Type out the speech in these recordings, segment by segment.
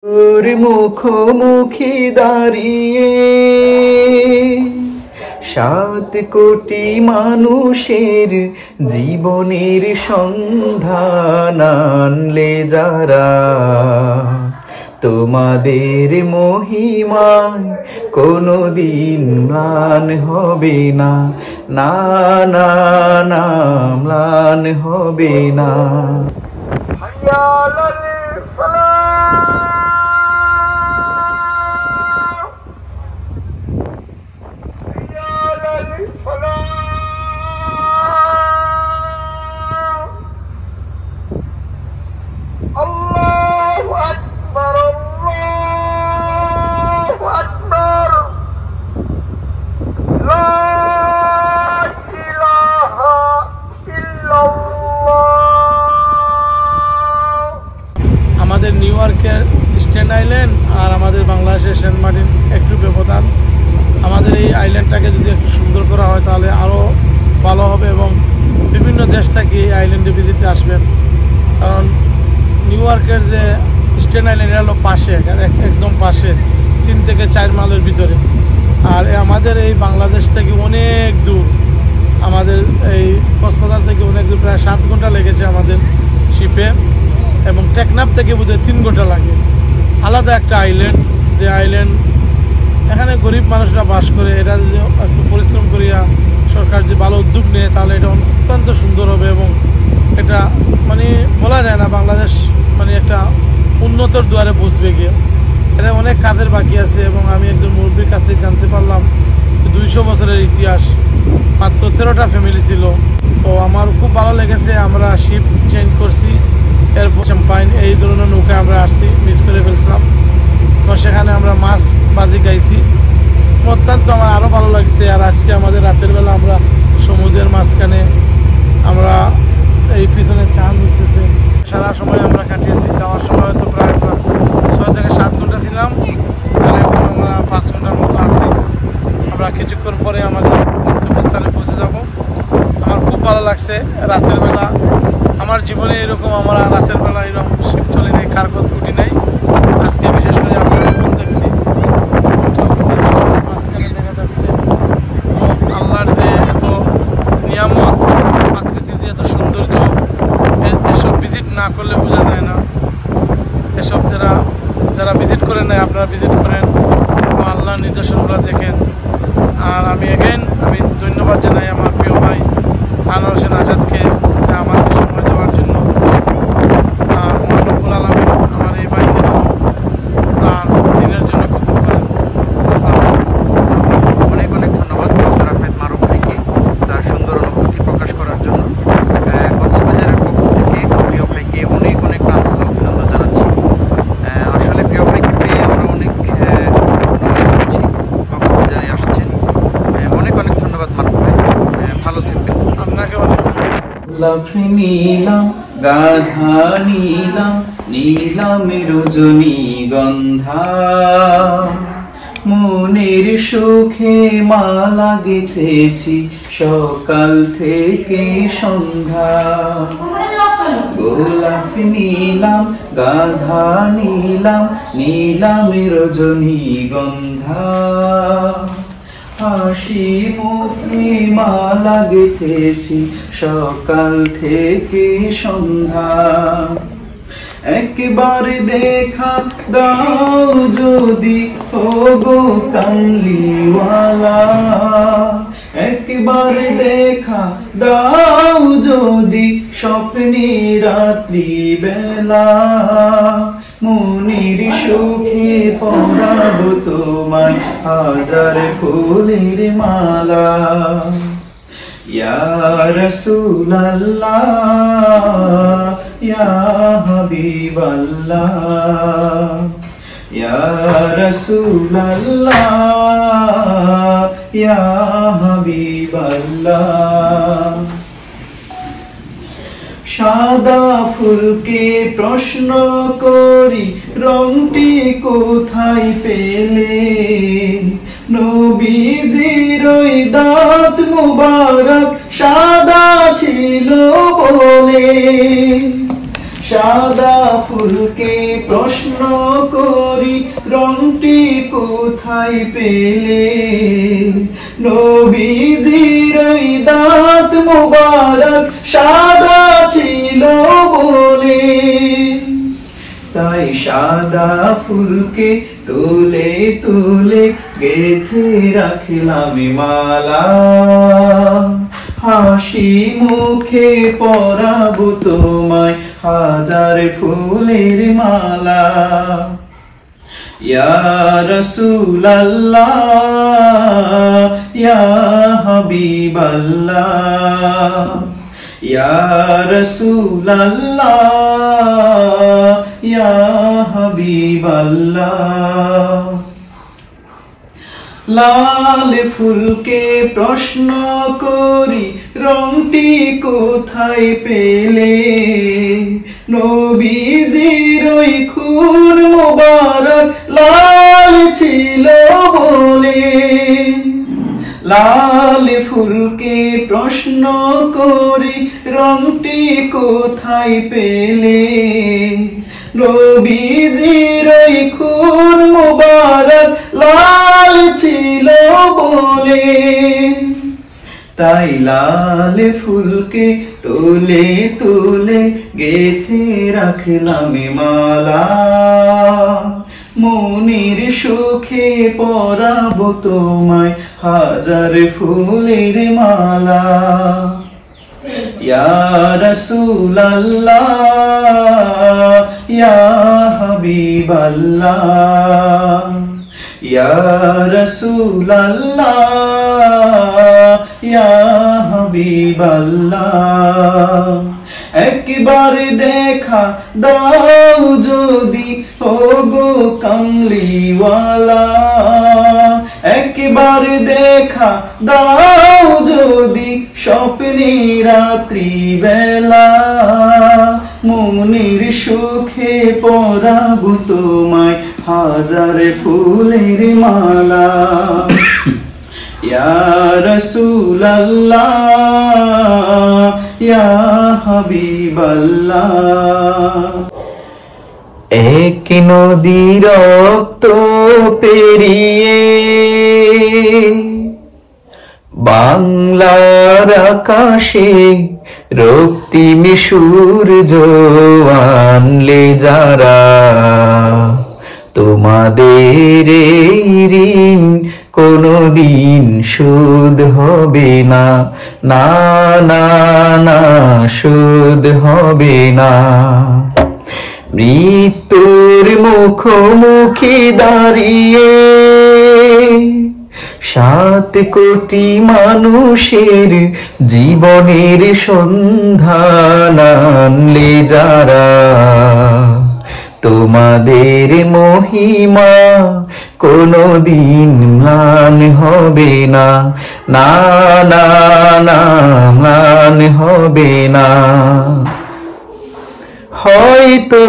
তোর মুখোমুখি দাঁড়িয়ে 7 কোটি মানুষের জীবনের সন্ধান আনলে যারা, তোমাদের মহিমায় কোনদিন ম্লান হবে না, না না না ম্লান হবে না। আমাদের নিউ ইয়র্কের স্ট্যান্ড আইল্যান্ড আর আমাদের বাংলাদেশের সেন্ট মার্টিন একটু ব্যবধান। আমাদের এই আইল্যান্ডটাকে যদি একটু সুন্দর করা হয় তাহলে আরও ভালো হবে এবং বিভিন্ন দেশ থেকে এই আইল্যান্ডে ভিজিটে আসবেন। কারণ নিউ ইয়র্কের যে স্ট্যান্ড আইল্যান্ড এটা হলো পাশে, একদম পাশে, 3 থেকে 4 মাইলের ভিতরে। আর আমাদের এই বাংলাদেশ থেকে অনেক দূর, আমাদের এই কক্সবাজার থেকে অনেক দূর, প্রায় 7 ঘন্টা লেগেছে আমাদের শিপে, এবং টেকনাফ থেকে বোধহয় 3 ঘন্টা লাগে। আলাদা একটা আইল্যান্ড, যে আইল্যান্ড এখানে গরিব মানুষরা বাস করে। এটা যদি একটু পরিশ্রম করিয়া সরকার যে ভালো উদ্যোগ নেয় তাহলে এটা অত্যন্ত সুন্দর হবে এবং এটা মানে বলা যায় না বাংলাদেশ মানে একটা উন্নতর দুয়ারে পৌঁছবে গিয়ে। এটা অনেক কাজের বাকি আছে এবং আমি একজন মুরব্বীর কাছ থেকে জানতে পারলাম 200 বছরের ইতিহাস, মাত্র 13টা ফ্যামিলি ছিল। তো আমার খুব ভালো লেগেছে। আমরা শিপ চেঞ্জ করছি, এরপর শ্যাম্পাইন এই ধরনের নৌকায় আমরা আসছি, মিস করে ফেলছিলাম। তো সেখানে আমরা মাছ বাজি গাইছি, অত্যন্ত আমার আরও ভালো লাগছে। আর আজকে আমাদের রাতের বেলা আমরা সমুদ্রের মাঝখানে আমরা এই পিছনে চাঁদ উঠতেছে, সারা সময় আমরা কাটিয়েছি। যাওয়ার সময় হয়তো প্রায় 6 থেকে 7 ঘন্টা ছিলাম, আর এখন আমরা 5 ঘন্টার মতো আছি। আমরা কিছুক্ষণ পরে আমাদের গন্তব্যস্থানে পৌঁছে যাব। আমার খুব ভালো লাগছে রাতের বেলা। আমার জীবনে এরকম আমরা রাতের বেলা এরকম শিপ চলে নেই, কার্গো উঠি নাই। আজকে বিশেষ করে আমরা এখন দেখছি মাঝখানে দেখা যাচ্ছে আল্লাহর যে এত নিয়ামত, প্রাকৃতিক যে এত সৌন্দর্য, এসব ভিজিট না করলে বোঝা যায় না। এসব যারা ভিজিট করেন নাই আপনারা ভিজিট করেন এবং আল্লাহর নিদর্শনগুলো দেখেন। আর আমি ধন্যবাদ জানাই আমার প্রিয় ভাই আনোয়ার হোসেন আজাদকে আমাকে সময় দেওয়ার জন্য। আর মহানবুল আলামিন আমার এই ভাইকে তার দিনের জন্য কবুল করেন। অনেক অনেক ধন্যবাদ প্রফেসর আহমেদ মারুফ ভাইকে তার সুন্দর অনুভূতি প্রকাশ করার জন্য। কক্সবাজারের পক্ষ থেকে প্রিয় ভাইকে অনেক অনেক আন্তরিক অভিনন্দন জানাচ্ছি। আসলে প্রিয় ভাইকে পেয়ে আমরা অনেক আছি, কক্সবাজারে আসছেন। অনেক অনেক ধন্যবাদ মারুফ ভাই, ভালো থাকবেন। আপনাকে অনেক লাফি নীলাম গাধা নীলাম, নীলাম রজনীগন্ধা, মনের সুখে মালা গেঁথেছি সকাল থেকে সন্ধ্যা। গোলাপ নীলাম গাধা নীলাম, নীলাম রজনীগন্ধা, হাসি মুখে মালা গেঁথেছি সকাল থেকে সন্ধ্যা। একবার দেখা দাও যদি ওগো কামলিওয়ালা, একবার দেখা দাও যদি স্বপ্নে রাত্রি বেলা, মনির সুখে পরাবো তোমায় হাজার ফুলের মালা। ইয়া রাসূলুল্লাহ ইয়া হাবিবাল্লাহ, ইয়া রাসূলুল্লাহ ইয়া হাবিবাল্লাহ। সাদা ফুলকে প্রশ্ন করি রংটি কোথায় পেলে, নবীজির ওই দাঁত মুবারক সাদা ছিল বলে। সাদা ফুলকে প্রশ্ন করি রংটি কোথায় পেলে, নবীজির ওই দাঁত মোবারক সাদা ছিল বলে, তাই সাদা ফুলকে তুলে তুলে গেথে রাখলাম মালা, হাসি মুখে পরাবো তোমায় হাজার ফুলের মালা। ইয়া রাসূলাল্লাহ ইয়া হাবিবাল্লাহ, ইয়া রাসূলাল্লাহ ইয়া হাবিবাল্লাহ। লাল ফুলকে প্রশ্ন করি রংটি কোথায় পেলে, নবীজির ওই খুন মোবারক লাল ছিল বলে, লাল ফুলকে প্রশ্ন করি রংটি কোথায় পেলে, নবীজির ওই খুন মোবারক লাল ছিল বলে, তাই লাল ফুলকে তুলে তুলে গেথে রাখলাম মালা, মনির সুখে পরাবো তোমায় হাজার ফুলের মালা। ইয়া রাসূলাল্লাহ ইয়া হাবিবাল্লাহ, ইয়া রাসূলাল্লাহ ইয়া হাবিবাল্লাহ। একবার দেখা দাও যদি ওগো কামলিওয়ালা, একবার দেখা দাও যদি স্বপ্নে রাত্রি বেলা, মনির সুখে পরাবো তোমায় হাজার ফুলের মালা। ইয়া রাসূলাল্লাহ ইয়া হাবিবাল্লাহ। এক নদী রক্ত পেরিয়ে বাংলার আকাশে রক্তিম সূর্য আনলে যারা, তোমাদের এই ঋণ কোনদিন শোধ হবে না, না না না শোধ হবে না। মৃত্যুর মুখোমুখি দাঁড়িয়ে 7 কোটি মানুষের জীবনের সন্ধান আনলে যারা, তোমাদের মহিমা কোনদিন ম্লান হবে না, না না না ম্লান হবে না। হয়তো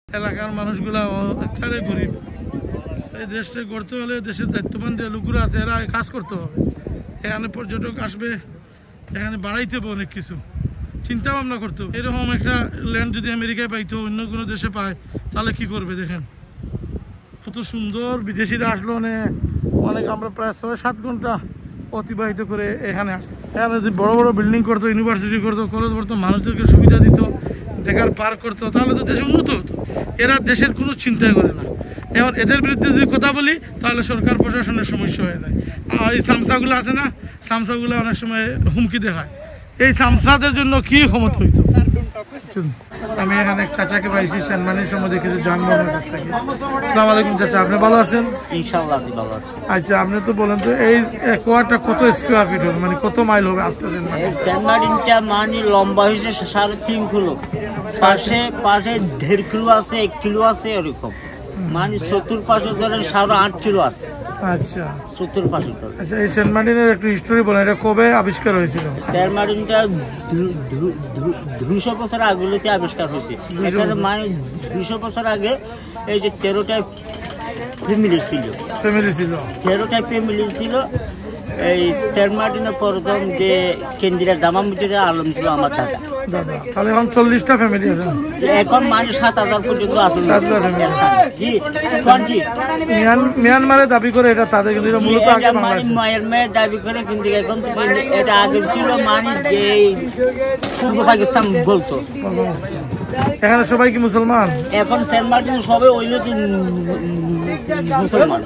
এলাকার মানুষগুলা একেবারে গরিব। এই দেশটা করতে হলে দেশের দায়িত্ববান যে লোকগুলো আছে এরা কাজ করতে হবে। এখানে পর্যটক আসবে, এখানে বাড়াইতে হবে অনেক কিছু, চিন্তা ভাবনা করতে হবে। এরকম একটা ল্যান্ড যদি আমেরিকায় পাইতো, অন্য কোনো দেশে পায়, তাহলে কি করবে দেখেন কত সুন্দর। বিদেশিরা আসলো অনেক, আমরা প্রায় 6-7 ঘন্টা অতিবাহিত করে এখানে আসছি। এখানে যদি বড় বড় বিল্ডিং করতো, ইউনিভার্সিটি করতো, কলেজ করতো, মানুষদেরকে সুবিধা দিত, দেখার পার্ক করতো, তাহলে তো দেশ উন্নত হতো। এরা দেশের কোনো চিন্তাই করে না। এবার এদের বিরুদ্ধে যদি কথা বলি তাহলে সরকার প্রশাসনের সমস্যা হয়ে যায়। আর এই সামসাগুলো আছে না, সামসাগুলো অনেক সময় হুমকি দেখায়। এই সামসাদের জন্য কি ক্ষমতা হইতো। আমি এখানে এক চাচাকে পাইছি সেনমানির সম্বন্ধে কিছু জানবো আমার কাছ থেকে। আসসালামু আলাইকুম চাচা, আপনি ভালো আছেন? ইনশাআল্লাহ ভালো আছি। আচ্ছা, আপনি তো বলেন তো এই কোয়ারটা কত স্কোয়ার ফিট হবে, মানে কত মাইল হবে আসতে সেনমানি? সেনমারিনটা মানে লম্বা হয়েছে 3.5 কিলো, পাশে 1.5 কিলো আছে, 1 কিলো আছে, এরকম মানে 70 পাশে ধরেন 8.5 কিলো আছে। আচ্ছা 70 পাশে। আচ্ছা, এই সেন্ট মার্টিনের একটু হিস্টোরি বলেন, এটা কবে আবিষ্কার হয়েছিল? সেন্ট মার্টিনটা 200 বছর আগেতে আবিষ্কার হয়েছে। এখানে মানে 200 বছর আগে এই যে 13টা ফ্যামিলি ছিল। 13টা ফ্যামিলি ছিল। এই সেন্ট মার্টিনের প্রথম যে কেন্দ্রীয় জামা মসজিদের আলম ছিল আমার দাদা। তাহলে এখন 40টা ফ্যামিলি আছে, এখন মানে 7000 পর্যন্ত আছে। মিয়ানমারে দাবি করে এটা তাদের, কিন্তু মূলত আগে মায়ের দাবি করে, কিন্তু এখন এটা আগে ছিল মানে যে পূর্ব পাকিস্তান বলতো। এখানে সবাই কি মুসলমান? এখন সেন্ট মার্টিন সবাই ওই মুসলমান।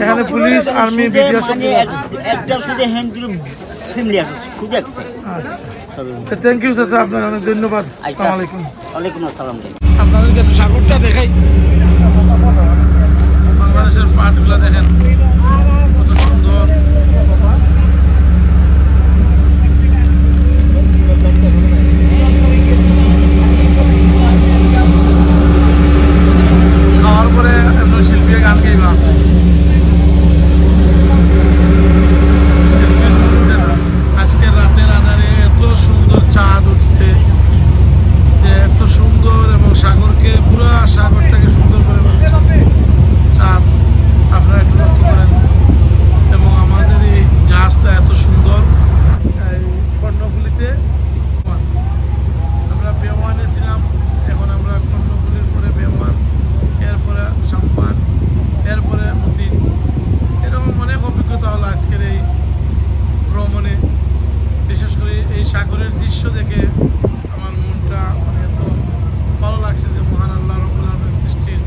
এখানে পুলিশ, আর্মি, বিডিআর সব একটা শুধু হিন্দু ফ্যামিলি আছে, শুধু একটা। আচ্ছা, থ্যাংক ইউ চাচা, আপনার অনেক ধন্যবাদ। আসসালামু আলাইকুম। ওয়ালাইকুম আসসালাম। আপনাদেরকে একটু সাগরটা দেখাই। বাংলাদেশের পাটগুলো দেখেন কত সুন্দর। খাওয়ার পরে এমন শিল্পী গান গাইবা। আজকের রাতের আধারে এত সুন্দর চাঁদ উঠছে, যে এত সুন্দর, এবং সাগরকে, পুরা সাগরটাকে সুন্দর করে চাঁদ আপনারা একটু লক্ষ্য করেন। এবং আমাদের এই জাহাজটা এত সুন্দর। এই কর্ণফুলিতে আমরা বেওয়ানে ছিলাম, এখন আমরা কর্ণফুলির পরে বেওয়ান, এরপরে সাম্পান, এরপরে মতিন। এরকম অনেক অভিজ্ঞতা হলো আজকের এই ভ্রমণে। বিশেষ করে এই সাগরের দৃশ্য দেখে আমার মনটা মানে এত ভালো লাগছে যে মহান আল্লাহ রাব্বুল আলামিনের সৃষ্টির।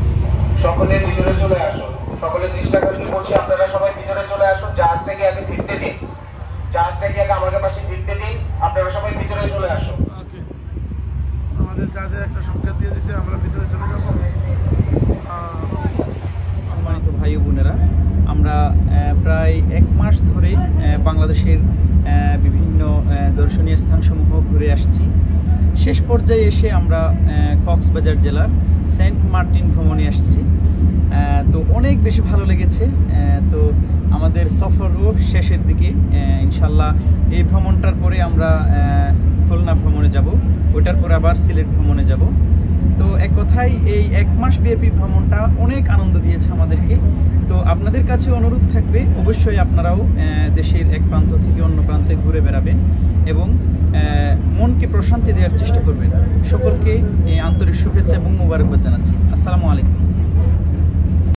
সকলে ভিতরে চলে আসুন, সকলে দৃষ্টাকর্ষণ করছি, আপনারা সবাই ভিতরে চলে আসুন। জাহাজ থেকে আগে ফিরতে দিন, জাহাজ থেকে আগে আমাদের পাশে ফিরতে দিন, আপনারা সবাই ভিতরে চলে আসুন। ওকে, আমাদের জাহাজের একটা সংকেত দিয়ে দিছে, আমরা ভিতরে চলে যাবো। সম্মানিত ভাই ও বোনেরা, আমরা প্রায় 1 মাস ধরে বাংলাদেশের বিভিন্ন দর্শনীয় স্থানসমূহ ঘুরে আসছি। শেষ পর্যায়ে এসে আমরা কক্সবাজার জেলার সেন্ট মার্টিন ভ্রমণে আসছি। তো অনেক বেশি ভালো লেগেছে। তো আমাদের সফরও শেষের দিকে। ইনশাল্লাহ এই ভ্রমণটার পরে আমরা খুলনা ভ্রমণে যাব, ওইটার পরে আবার সিলেট ভ্রমণে যাব। তো এক কথায় এই 1 মাস ব্যাপী ভ্রমণটা অনেক আনন্দ দিয়েছে আমাদেরকে। তো আপনাদের কাছে অনুরোধ থাকবে, অবশ্যই আপনারাও দেশের এক প্রান্ত থেকে অন্য প্রান্তে ঘুরে বেড়াবেন এবং মনকে প্রশান্তি দেওয়ার চেষ্টা করবেন। সকলকে আন্তরিক শুভেচ্ছা এবং মোবারকবাদ জানাচ্ছি। আসসালামু আলাইকুম।